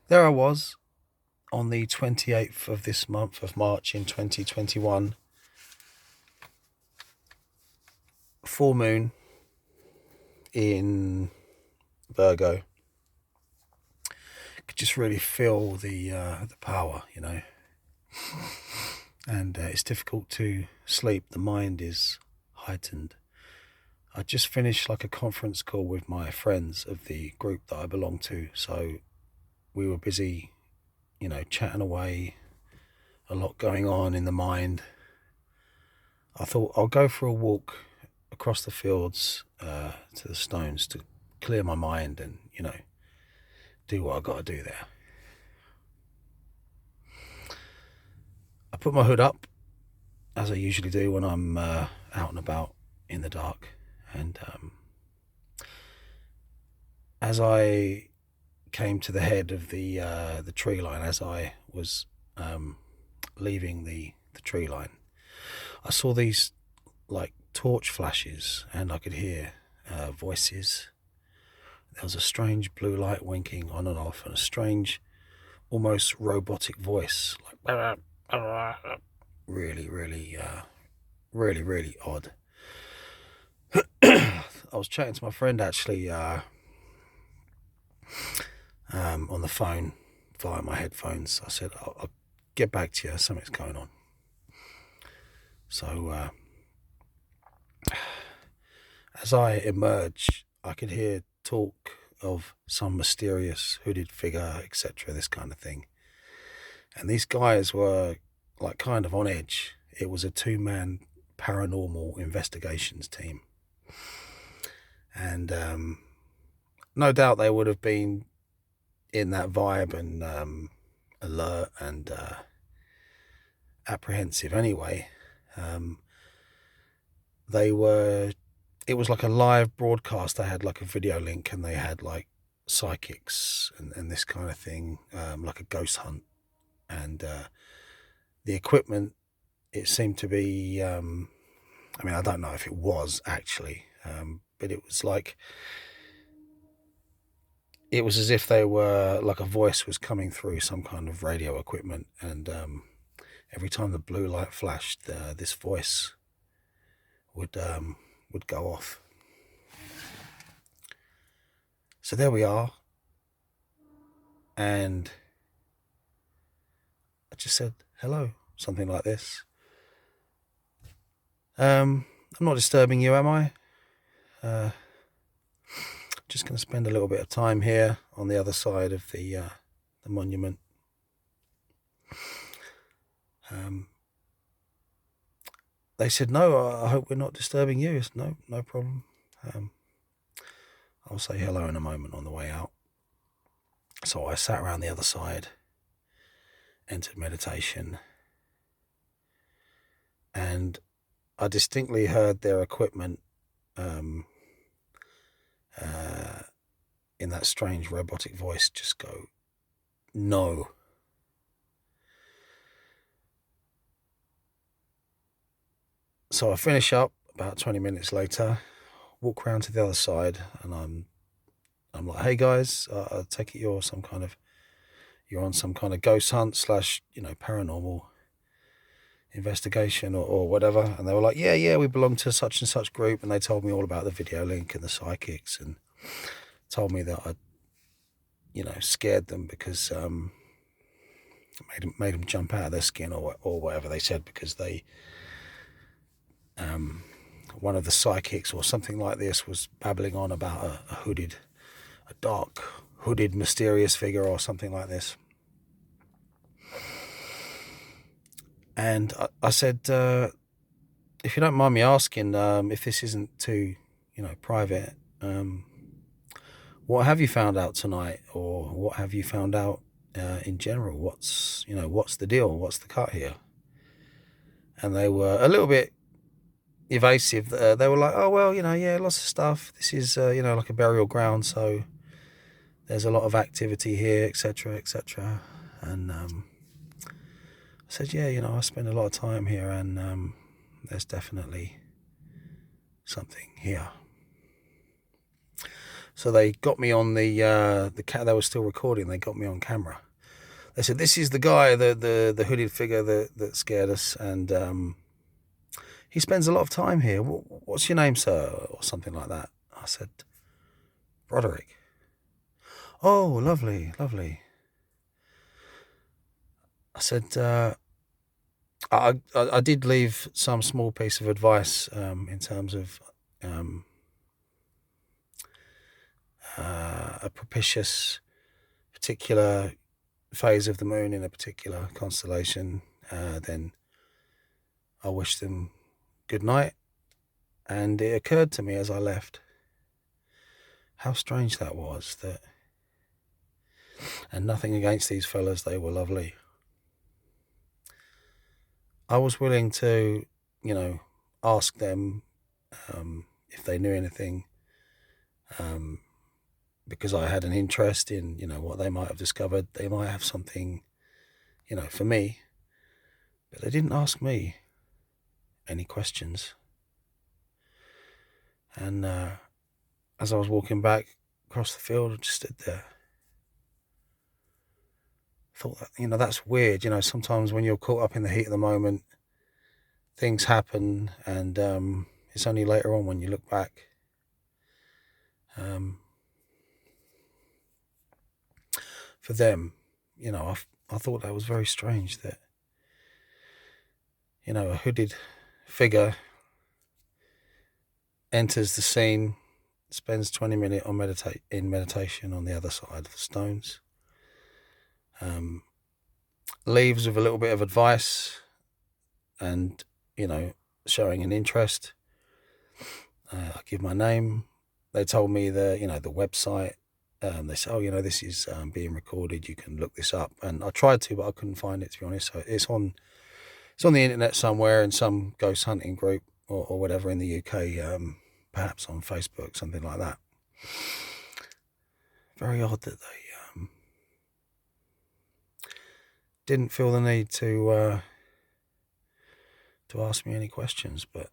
there I was on the 28th of this month of March in 2021, full moon in Virgo. Could just really feel the power, and it's difficult to sleep. The mind is heightened. I just finished like a conference call with my friends of the group that I belong to, so we were busy, chatting away, a lot going on in the mind. I thought I'll go for a walk across the fields to the stones to clear my mind and, do what I got to do there. I put my hood up, as I usually do when I'm out and about in the dark, and as I came to the head of the tree line, as I was leaving the tree line, I saw these like torch flashes, and I could hear voices. There was a strange blue light winking on and off, and a strange, almost robotic voice, like really, really, really, really odd. I was chatting to my friend actually on the phone via my headphones. I said, I'll get back to you, something's going on. So as I emerged, I could hear talk of some mysterious hooded figure, etc., this kind of thing. And these guys were like kind of on edge. It was a 2-man Paranormal Investigations team. And no doubt they would have been in that vibe and alert and apprehensive anyway. It was like a live broadcast. They had like a video link, and they had like psychics and this kind of thing, like a ghost hunt. And the equipment, it seemed to be, I don't know if it was actually, but it was like, it was as if they were, like a voice was coming through some kind of radio equipment, and every time the blue light flashed, this voice would go off. So there we are, and I just said hello, something like this. I'm not disturbing you, am I? Just going to spend a little bit of time here on the other side of the monument. They said, no, I hope we're not disturbing you. It's no problem. I'll say hello in a moment on the way out. So I sat around the other side, entered meditation, and I distinctly heard their equipment in that strange robotic voice just go, no. So I finish up about 20 minutes later, walk around to the other side, and I'm like, hey guys, I take it you're on some kind of ghost hunt / paranormal investigation or whatever. And they were like, yeah, we belong to such and such group. And they told me all about the video link and the psychics, and told me that I, scared them because made them jump out of their skin or whatever they said, because they, one of the psychics or something like this was babbling on about a dark hooded mysterious figure or something like this. And I said, if you don't mind me asking, if this isn't too, private, what have you found out tonight, or what have you found out in general? What's the deal? What's the cut here? And they were a little bit evasive. They were like, oh, well, lots of stuff. This is, like a burial ground, so there's a lot of activity here, etc., etc. And I said, yeah, I spend a lot of time here, and there's definitely something here. So they got me on they were still recording. They got me on camera. They said, "This is the guy, the hooded figure that scared us, and he spends a lot of time here. What's your name, sir?" Or something like that. I said, "Broderick." "Oh, lovely, lovely." I said, I did leave some small piece of advice in terms of a propitious particular phase of the moon in a particular constellation. Then I wished them good night, and it occurred to me as I left how strange that was. That, and nothing against these fellas, they were lovely. I was willing to, ask them if they knew anything, because I had an interest in, what they might have discovered. They might have something, for me, but they didn't ask me any questions. And as I was walking back across the field, I just stood there. Thought that, that's weird. Sometimes when you're caught up in the heat of the moment, things happen, and it's only later on when you look back. For them, I thought that was very strange that, a hooded figure enters the scene, spends 20 minutes on meditation on the other side of the stones, leaves with a little bit of advice and, showing an interest. I give my name. They told me the website. They said, "Oh, this is being recorded. You can look this up." And I tried to, but I couldn't find it, to be honest. So it's on the internet somewhere in some ghost hunting group or whatever in the UK, perhaps on Facebook, something like that. Very odd that they didn't feel the need to ask me any questions, but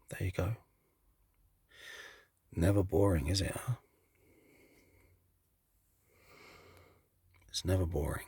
there you go. Never boring, is it? Huh? It's never boring.